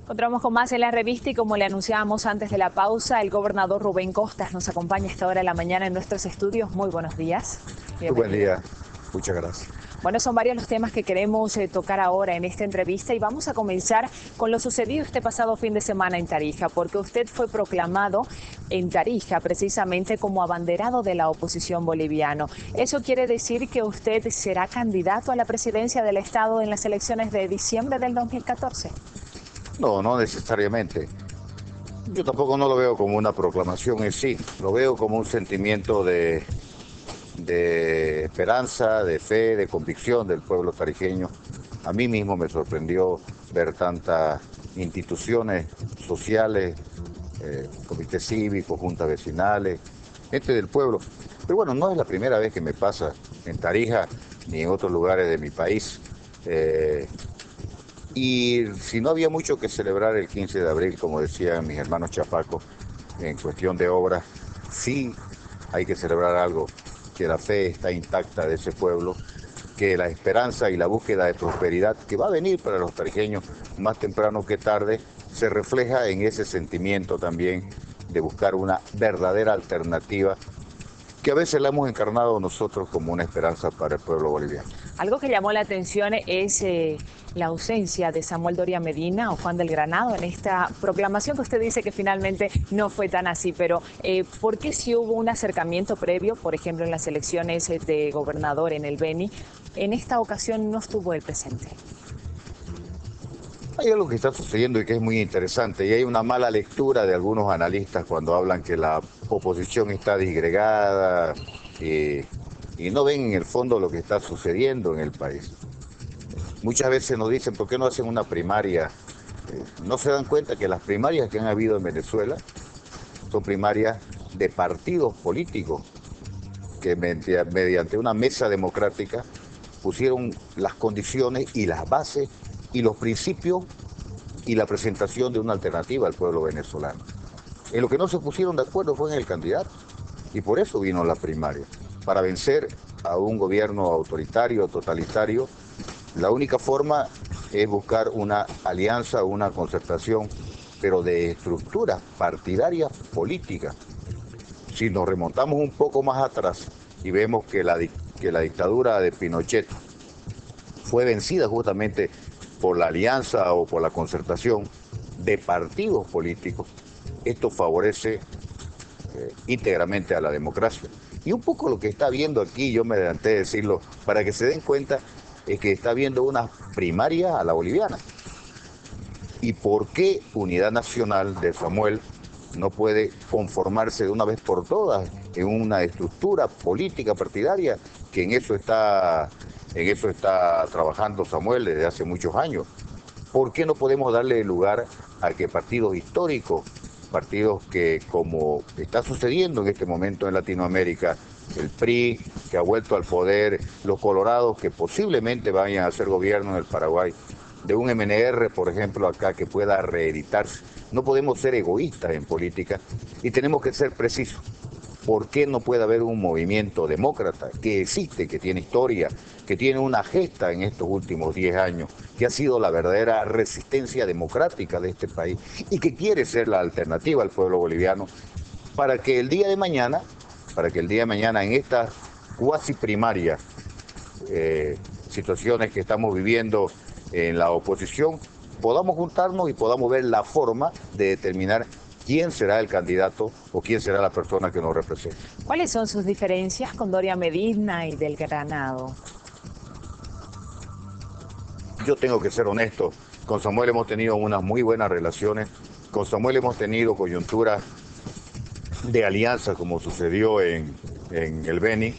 Encontramos con más en la revista y como le anunciábamos antes de la pausa, el gobernador Rubén Costas nos acompaña a esta hora de la mañana en nuestros estudios. Muy buenos días. Muy buen día, muchas gracias. Bueno, son varios los temas que queremos tocar ahora en esta entrevista y vamos a comenzar con lo sucedido este pasado fin de semana en Tarija, porque usted fue proclamado en Tarija precisamente como abanderado de la oposición boliviana. ¿Eso quiere decir que usted será candidato a la presidencia del Estado en las elecciones de diciembre del 2014? No, no necesariamente. Yo tampoco no lo veo como una proclamación en sí, lo veo como un sentimiento de esperanza, de fe, de convicción del pueblo tarijeño. A mí mismo me sorprendió ver tantas instituciones sociales, comités cívicos, juntas vecinales, gente del pueblo. Pero bueno, no es la primera vez que me pasa en Tarija ni en otros lugares de mi país. Y si no había mucho que celebrar el 15 de abril, como decían mis hermanos chapacos, en cuestión de obras, sí hay que celebrar algo, que la fe está intacta de ese pueblo, que la esperanza y la búsqueda de prosperidad que va a venir para los tarijeños más temprano que tarde, se refleja en ese sentimiento también de buscar una verdadera alternativa que a veces la hemos encarnado nosotros como una esperanza para el pueblo boliviano. Algo que llamó la atención es la ausencia de Samuel Doria Medina o Juan del Granado en esta proclamación que usted dice que finalmente no fue tan así, pero ¿por qué si hubo un acercamiento previo, por ejemplo en las elecciones de gobernador en el Beni, en esta ocasión no estuvo él presente? Hay algo que está sucediendo y que es muy interesante, y hay una mala lectura de algunos analistas cuando hablan que la oposición está disgregada y no ven en el fondo lo que está sucediendo en el país. Muchas veces nos dicen, ¿por qué no hacen una primaria? No se dan cuenta que las primarias que han habido en Venezuela son primarias de partidos políticos que mediante una mesa democrática pusieron las condiciones y las bases y los principios y la presentación de una alternativa al pueblo venezolano. En lo que no se pusieron de acuerdo fue en el candidato, y por eso vino la primaria. Para vencer a un gobierno autoritario, totalitario, la única forma es buscar una alianza, una concertación, pero de estructura partidaria política. Si nos remontamos un poco más atrás y vemos que la dictadura de Pinochet fue vencida justamente por la alianza o por la concertación de partidos políticos, esto favorece íntegramente a la democracia. Y un poco lo que está viendo aquí, yo me adelanté a decirlo, para que se den cuenta, es que está viendo una primaria a la boliviana. ¿Y por qué Unidad Nacional de Samuel no puede conformarse de una vez por todas en una estructura política partidaria, que en eso está trabajando Samuel desde hace muchos años? ¿Por qué no podemos darle lugar a que partidos históricos, partidos que, como está sucediendo en este momento en Latinoamérica, el PRI, que ha vuelto al poder, los colorados que posiblemente vayan a hacer gobierno en el Paraguay, de un MNR, por ejemplo, acá, que pueda reeditarse? No podemos ser egoístas en política y tenemos que ser precisos. ¿Por qué no puede haber un movimiento demócrata que existe, que tiene historia, que tiene una gesta en estos últimos 10 años, que ha sido la verdadera resistencia democrática de este país y que quiere ser la alternativa al pueblo boliviano para que el día de mañana en estas cuasi primarias, situaciones que estamos viviendo en la oposición, podamos juntarnos y podamos ver la forma de determinar quién será el candidato o quién será la persona que nos represente. ¿Cuáles son sus diferencias con Doria Medina y del Granado? Yo tengo que ser honesto, con Samuel hemos tenido unas muy buenas relaciones, con Samuel hemos tenido coyunturas de alianza como sucedió en el Beni,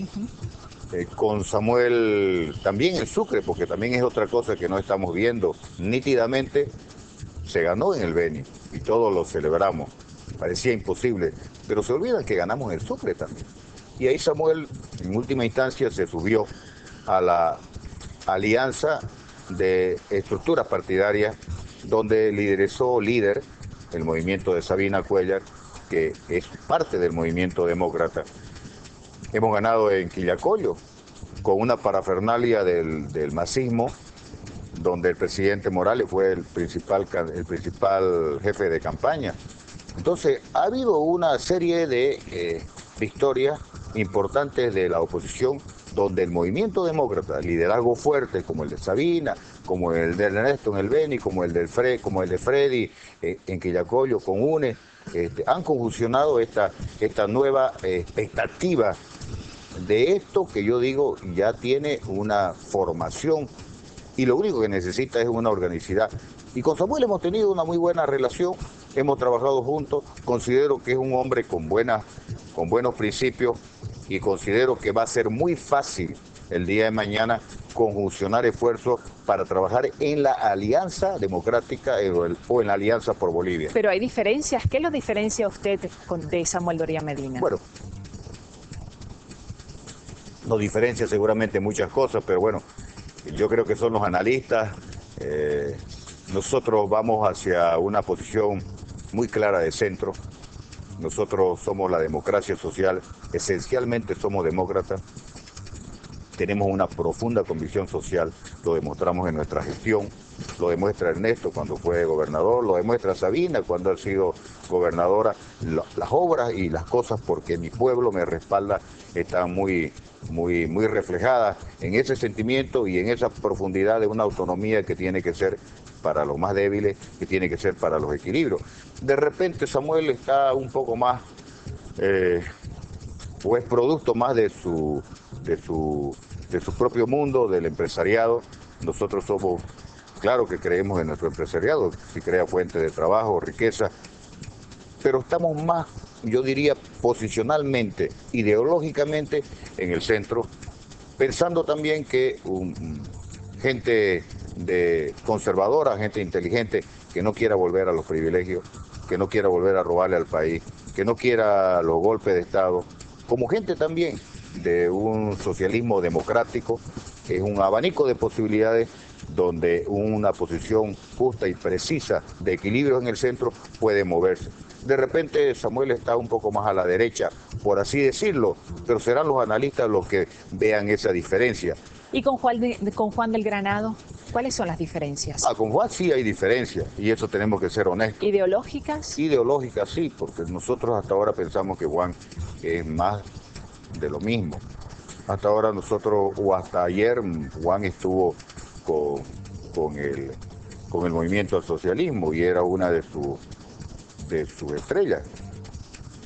con Samuel también en Sucre, porque también es otra cosa que no estamos viendo nítidamente. Se ganó en el Beni y todos lo celebramos, parecía imposible, pero se olvidan que ganamos en Sucre también. Y ahí Samuel, en última instancia, se subió a la alianza de estructuras partidarias, donde liderizó el movimiento de Sabina Cuellar, que es parte del movimiento demócrata. Hemos ganado en Quillacollo, con una parafernalia del masismo, donde el presidente Morales fue el principal jefe de campaña. Entonces, ha habido una serie de victorias importantes de la oposición, donde el movimiento demócrata, liderazgo fuerte como el de Sabina, como el de Ernesto en el Beni, como el de Freddy en Quillacollo con UNE, han conjuncionado esta nueva expectativa de esto que yo digo ya tiene una formación y lo único que necesita es una organicidad. Y con Samuel hemos tenido una muy buena relación, hemos trabajado juntos, considero que es un hombre con buenos principios y considero que va a ser muy fácil el día de mañana conjuncionar esfuerzos para trabajar en la Alianza Democrática o en la Alianza por Bolivia. Pero hay diferencias. ¿Qué lo diferencia a usted de Samuel Doria Medina? Bueno, nos diferencia seguramente muchas cosas, pero bueno, yo creo que son los analistas. Nosotros vamos hacia una posición muy clara de centro. Nosotros somos la democracia social, esencialmente somos demócratas. Tenemos una profunda convicción social, lo demostramos en nuestra gestión, lo demuestra Ernesto cuando fue gobernador, lo demuestra Sabina cuando ha sido gobernadora. Las obras y las cosas, porque mi pueblo me respalda, están muy reflejadas en ese sentimiento y en esa profundidad de una autonomía que tiene que ser para los más débiles, que tiene que ser para los equilibrios. De repente Samuel está un poco más, o es producto más de su propio mundo, del empresariado. Nosotros somos, claro que creemos en nuestro empresariado, si crea fuente de trabajo, riqueza, pero estamos más, yo diría, posicionalmente, ideológicamente en el centro, pensando también que gente conservadora, gente inteligente, que no quiera volver a los privilegios, que no quiera volver a robarle al país, que no quiera los golpes de Estado, como gente también de un socialismo democrático, es un abanico de posibilidades donde una posición justa y precisa de equilibrio en el centro puede moverse. De repente Samuel está un poco más a la derecha, por así decirlo, pero serán los analistas los que vean esa diferencia. ¿Y con Juan del Granado? ¿Cuáles son las diferencias? Con Juan sí hay diferencias y eso tenemos que ser honestos. ¿Ideológicas? Ideológicas sí, porque nosotros hasta ahora pensamos que Juan es más de lo mismo. Hasta ahora nosotros, o hasta ayer, Juan estuvo con el movimiento al socialismo y era una de sus estrellas.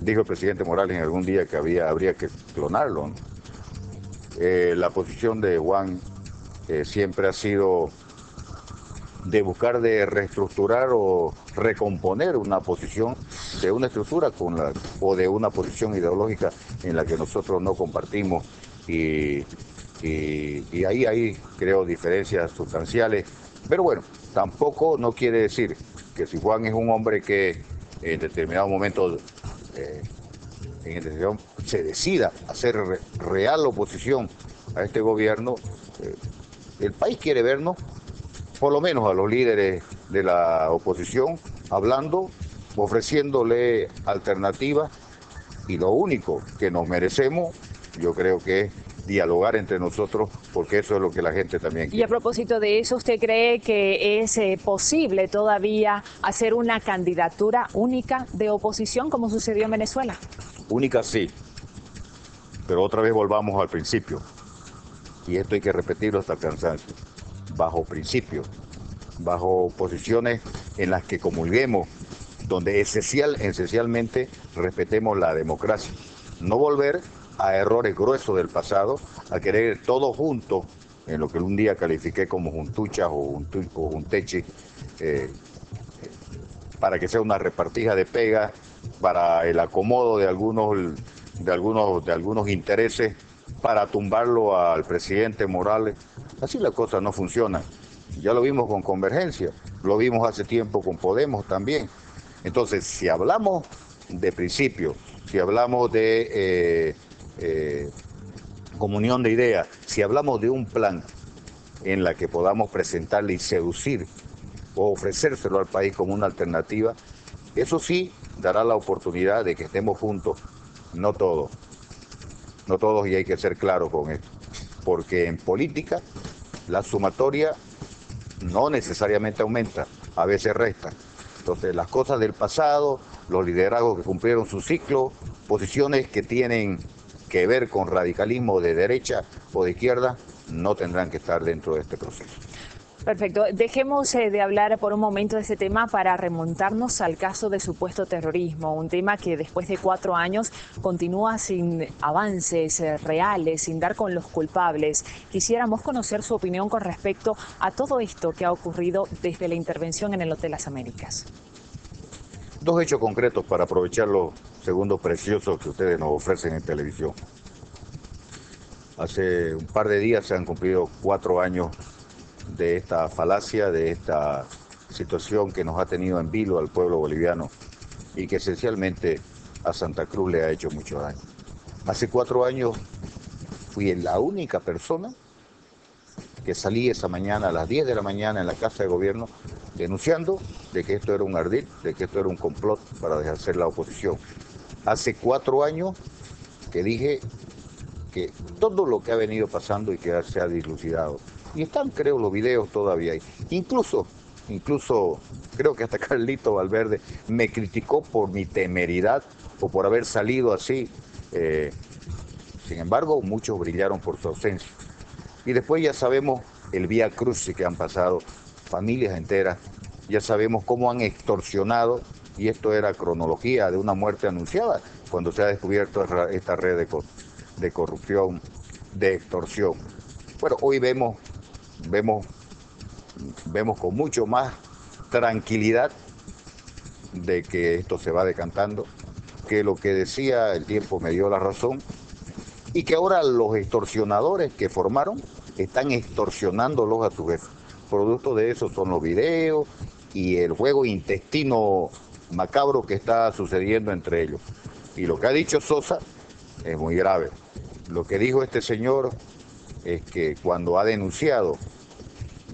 Dijo el presidente Morales en algún día que habría que clonarlo, ¿no? La posición de Juan siempre ha sido de buscar de reestructurar o recomponer una posición de una estructura o de una posición ideológica en la que nosotros no compartimos y ahí hay, creo, diferencias sustanciales. Pero bueno, tampoco no quiere decir que si Juan es un hombre que en determinado momento se decida hacer real oposición a este gobierno, el país quiere vernos, por lo menos a los líderes de la oposición, hablando, ofreciéndole alternativas, y lo único que nos merecemos, yo creo que es dialogar entre nosotros, porque eso es lo que la gente también quiere. Y a propósito de eso, ¿usted cree que es posible todavía hacer una candidatura única de oposición como sucedió en Venezuela? Única sí, pero otra vez volvamos al principio, y esto hay que repetirlo hasta el cansancio, bajo principios, bajo posiciones en las que comulguemos, donde esencialmente respetemos la democracia, no volver a errores gruesos del pasado, a querer todo junto, en lo que un día califiqué como juntuchas o junteche, para que sea una repartija de pega, para el acomodo de algunos intereses, para tumbarlo al presidente Morales. Así la cosa no funciona. Ya lo vimos con Convergencia, lo vimos hace tiempo con Podemos también. Entonces, si hablamos de principios, si hablamos de comunión de ideas, si hablamos de un plan en la que podamos presentarle y seducir o ofrecérselo al país como una alternativa, eso sí dará la oportunidad de que estemos juntos, no todos, y hay que ser claros con esto, porque en política la sumatoria no necesariamente aumenta, a veces resta. Entonces, las cosas del pasado, los liderazgos que cumplieron su ciclo, posiciones que tienen que ver con radicalismo de derecha o de izquierda, no tendrán que estar dentro de este proceso. Perfecto. Dejemos de hablar por un momento de ese tema para remontarnos al caso de supuesto terrorismo, un tema que después de 4 años continúa sin avances reales, sin dar con los culpables. Quisiéramos conocer su opinión con respecto a todo esto que ha ocurrido desde la intervención en el Hotel Las Américas. 2 hechos concretos para aprovechar los segundos preciosos que ustedes nos ofrecen en televisión. Hace un par de días se han cumplido 4 años de esta falacia, de esta situación que nos ha tenido en vilo al pueblo boliviano y que esencialmente a Santa Cruz le ha hecho mucho daño. Hace 4 años fui la única persona que salí esa mañana a las 10 de la mañana en la Casa de Gobierno denunciando de que esto era un ardid, de que esto era un complot para deshacer la oposición. Hace 4 años que dije que todo lo que ha venido pasando y que se ha dilucidado. Y están, creo, los videos todavía ahí. Incluso, creo que hasta Carlito Valverde me criticó por mi temeridad o por haber salido así. Sin embargo, muchos brillaron por su ausencia. Y después ya sabemos el vía crucis que han pasado familias enteras. Ya sabemos cómo han extorsionado, y esto era cronología de una muerte anunciada, cuando se ha descubierto esta red de corrupción, de extorsión. Bueno, hoy vemos con mucho más tranquilidad de que esto se va decantando, que lo que decía el tiempo me dio la razón, y que ahora los extorsionadores que formaron están extorsionándolos a su vez. Producto de eso son los videos y el juego intestino macabro que está sucediendo entre ellos. Y lo que ha dicho Sosa es muy grave. Lo que dijo este señor es que cuando ha denunciado,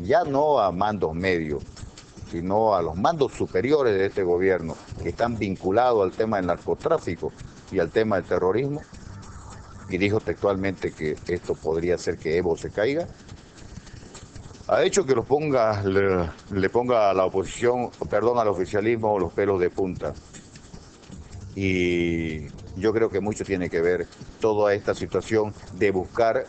ya no a mandos medios, sino a los mandos superiores de este gobierno, que están vinculados al tema del narcotráfico y al tema del terrorismo, y dijo textualmente que esto podría hacer que Evo se caiga, ha hecho que le ponga a la oposición, perdón, al oficialismo los pelos de punta. Y yo creo que mucho tiene que ver toda esta situación de buscar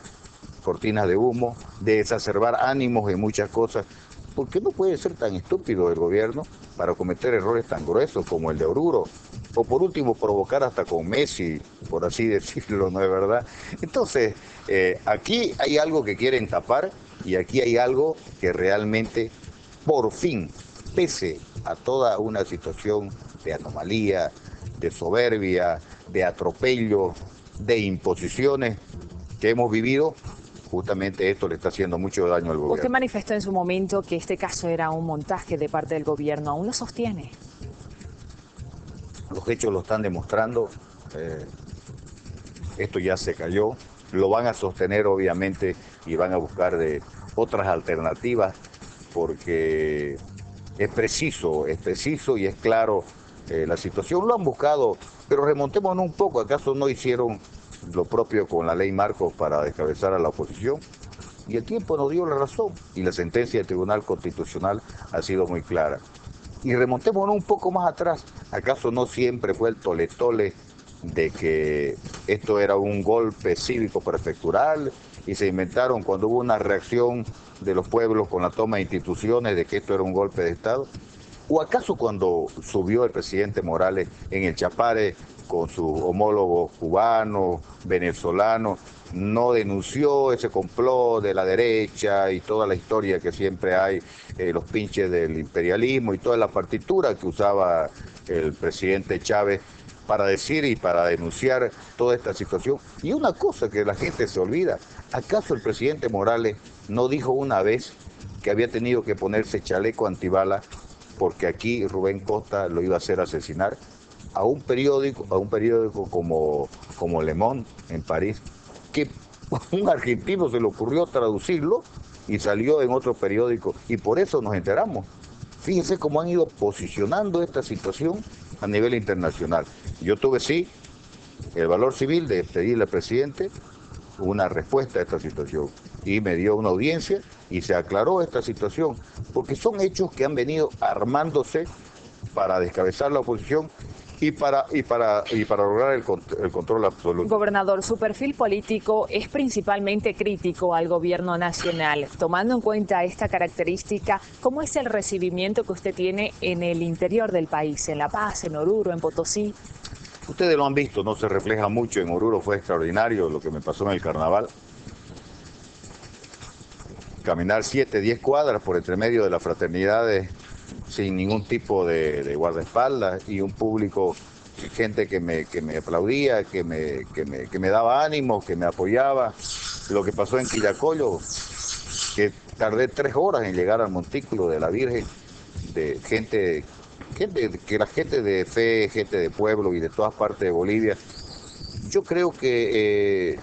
cortinas de humo, de exacerbar ánimos en muchas cosas, porque no puede ser tan estúpido el gobierno para cometer errores tan gruesos como el de Oruro, o por último provocar hasta con Messi, por así decirlo, ¿no es verdad? Entonces, aquí hay algo que quieren tapar y aquí hay algo que realmente, por fin, pese a toda una situación de anomalía, de soberbia, de atropello, de imposiciones que hemos vivido, justamente esto le está haciendo mucho daño al gobierno. Usted manifestó en su momento que este caso era un montaje de parte del gobierno. ¿Aún lo sostiene? Los hechos lo están demostrando. Esto ya se cayó. Lo van a sostener, obviamente, y van a buscar de otras alternativas, porque es preciso y es claro la situación. Lo han buscado, pero remontémonos un poco. ¿Acaso no hicieron lo propio con la ley Marcos para descabezar a la oposición? Y el tiempo nos dio la razón, y la sentencia del Tribunal Constitucional ha sido muy clara. Y remontémonos un poco más atrás. ¿Acaso no siempre fue el tole-tole de que esto era un golpe cívico prefectural y se inventaron cuando hubo una reacción de los pueblos con la toma de instituciones de que esto era un golpe de Estado? ¿O acaso cuando subió el presidente Morales en el Chapare con sus homólogos cubanos, venezolanos, no denunció ese complot de la derecha y toda la historia que siempre hay, los pinches del imperialismo y toda la partitura que usaba el presidente Chávez para decir y para denunciar toda esta situación? Y una cosa que la gente se olvida, ¿acaso el presidente Morales no dijo una vez que había tenido que ponerse chaleco antibala porque aquí Rubén Costa lo iba a hacer asesinar? A un periódico como Le Monde en París, que un argentino se le ocurrió traducirlo y salió en otro periódico, y por eso nos enteramos. Fíjense cómo han ido posicionando esta situación a nivel internacional. Yo tuve, sí, el valor civil de pedirle al presidente una respuesta a esta situación, y me dio una audiencia y se aclaró esta situación, porque son hechos que han venido armándose para descabezar la oposición y para lograr el control absoluto. Gobernador, su perfil político es principalmente crítico al gobierno nacional. Tomando en cuenta esta característica, ¿cómo es el recibimiento que usted tiene en el interior del país, en La Paz, en Oruro, en Potosí? Ustedes lo han visto, no se refleja mucho. En Oruro fue extraordinario lo que me pasó en el carnaval. Caminar 7, 10 cuadras por entre medio de las fraternidades sin ningún tipo de guardaespaldas y un público, gente que me aplaudía, que me daba ánimo, que me apoyaba. Lo que pasó en Quillacollo, que tardé 3 horas en llegar al montículo de la Virgen, de gente de fe, gente de pueblo y de todas partes de Bolivia. Yo creo que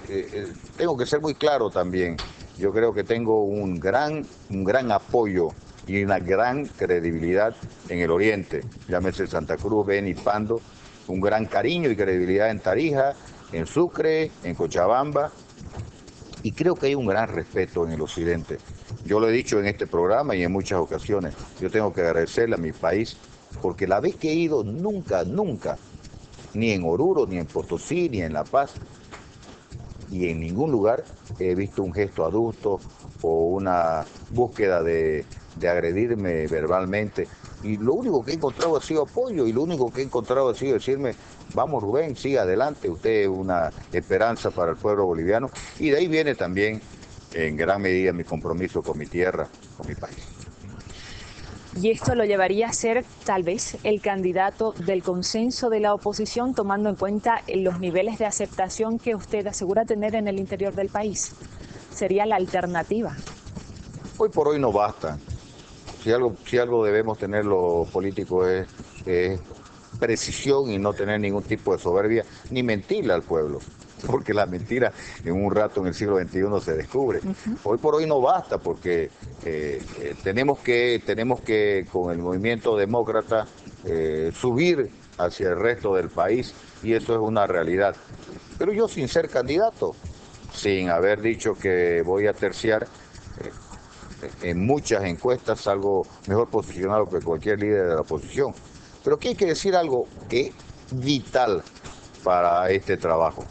tengo que ser muy claro también. Yo creo que tengo un gran apoyo y una gran credibilidad en el oriente, llámese Santa Cruz, Beni, Pando, un gran cariño y credibilidad en Tarija, en Sucre, en Cochabamba, y creo que hay un gran respeto en el occidente. Yo lo he dicho en este programa y en muchas ocasiones, yo tengo que agradecerle a mi país, porque la vez que he ido nunca, ni en Oruro, ni en Potosí, ni en La Paz, y en ningún lugar he visto un gesto adulto o una búsqueda de agredirme verbalmente. Y lo único que he encontrado ha sido apoyo, y lo único que he encontrado ha sido decirme, vamos Rubén, siga adelante, usted es una esperanza para el pueblo boliviano. Y de ahí viene también en gran medida mi compromiso con mi tierra, con mi país. ¿Y esto lo llevaría a ser tal vez el candidato del consenso de la oposición, tomando en cuenta los niveles de aceptación que usted asegura tener en el interior del país? ¿Sería la alternativa? Hoy por hoy no basta. Si algo debemos tener los políticos es precisión y no tener ningún tipo de soberbia, ni mentirle al pueblo, porque la mentira en un rato en el siglo XXI se descubre. Hoy por hoy no basta, porque tenemos que con el movimiento demócrata subir hacia el resto del país, y eso es una realidad. Pero yo, sin ser candidato, sin haber dicho que voy a terciar, en muchas encuestas salgo mejor posicionado que cualquier líder de la oposición. Pero aquí hay que decir algo que es vital para este trabajo.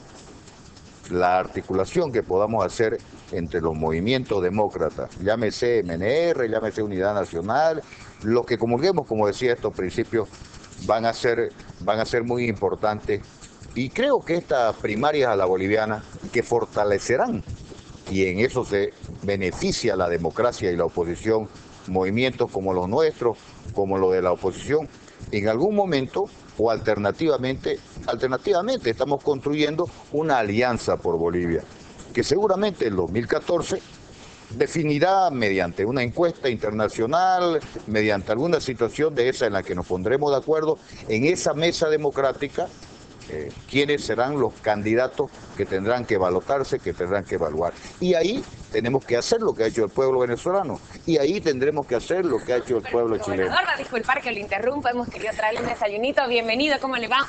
La articulación que podamos hacer entre los movimientos demócratas, llámese MNR, llámese Unidad Nacional, los que comulguemos, como decía, estos principios van a ser muy importantes. Y creo que estas primarias a la boliviana, que fortalecerán, y en eso se beneficia la democracia y la oposición, movimientos como los nuestros, como los de la oposición, en algún momento o alternativamente estamos construyendo una alianza por Bolivia, que seguramente en 2014 definirá mediante una encuesta internacional, mediante alguna situación de esa en la que nos pondremos de acuerdo en esa mesa democrática, quiénes serán los candidatos que tendrán que balotarse, que tendrán que evaluar. Y ahí tenemos que hacer lo que ha hecho el pueblo venezolano, y ahí tendremos que hacer lo que ha hecho el pueblo chileno. Gobernador, va a disculpar que lo interrumpa, hemos querido traerle un desayunito. Bienvenido, ¿cómo le va?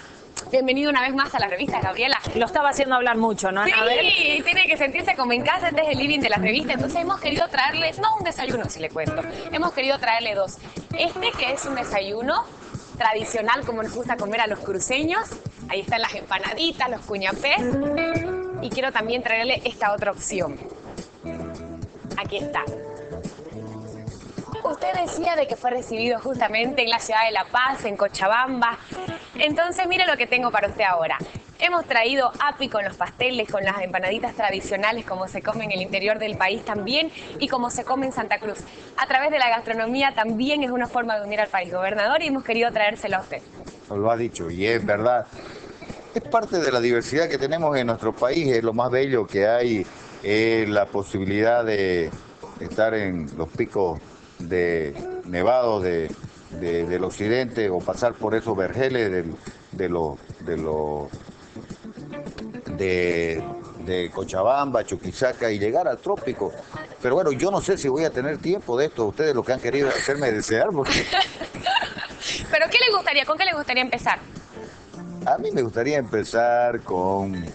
Bienvenido una vez más a la revista, Gabriela. Lo estaba haciendo hablar mucho, ¿no, Anabel? Sí, tiene que sentirse como en casa, este es el living de la revista. Entonces hemos querido traerle, no un desayuno, si le cuento, hemos querido traerle dos. Este que es un desayuno tradicional, como nos gusta comer a los cruceños. Ahí están las empanaditas, los cuñapés. Y quiero también traerle esta otra opción. Aquí está. Usted decía de que fue recibido justamente en la ciudad de La Paz, en Cochabamba. Entonces, mire lo que tengo para usted ahora. Hemos traído api con los pasteles, con las empanaditas tradicionales, como se come en el interior del país también, y como se come en Santa Cruz. A través de la gastronomía también es una forma de unir al país, gobernador, y hemos querido traérselo a usted. Lo ha dicho, y es verdad. Es parte de la diversidad que tenemos en nuestro país, es lo más bello que hay, la posibilidad de estar en los picos nevados del occidente, o pasar por esos vergeles de Cochabamba, Chuquisaca, y llegar al trópico. Pero bueno, yo no sé si voy a tener tiempo de esto. Ustedes lo que han querido hacerme desear, porque... ¿Pero qué le gustaría? ¿Con qué le gustaría empezar? A mí me gustaría empezar con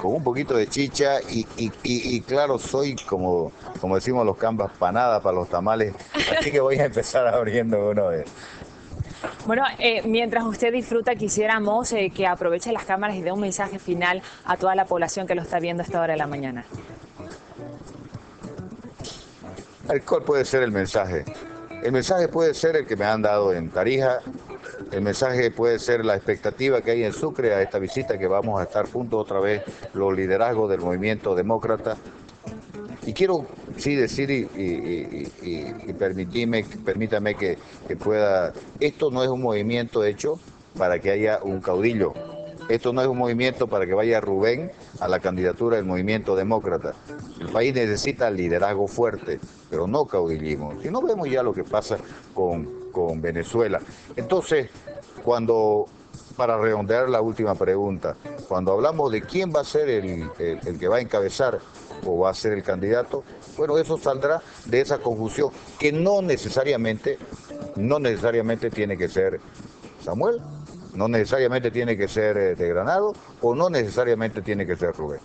con un poquito de chicha y claro, soy como decimos los cambas, panada para los tamales, así que voy a empezar abriendo uno de... Bueno, mientras usted disfruta, quisiéramos que aproveche las cámaras y dé un mensaje final a toda la población que lo está viendo a esta hora de la mañana. ¿Cuál puede ser el mensaje? El mensaje puede ser el que me han dado en Tarija, el mensaje puede ser la expectativa que hay en Sucre a esta visita, que vamos a estar juntos otra vez, los liderazgos del movimiento demócrata. Y quiero sí decir y permítame que pueda, esto no es un movimiento hecho para que haya un caudillo, esto no es un movimiento para que vaya Rubén a la candidatura del movimiento demócrata. El país necesita liderazgo fuerte, pero no caudillismo. Si no, vemos ya lo que pasa con Venezuela. Entonces, para redondear la última pregunta, cuando hablamos de quién va a ser el que va a encabezar o va a ser el candidato, bueno, eso saldrá de esa confusión, que no necesariamente tiene que ser Samuel, no necesariamente tiene que ser de Granado, o no necesariamente tiene que ser Rubén.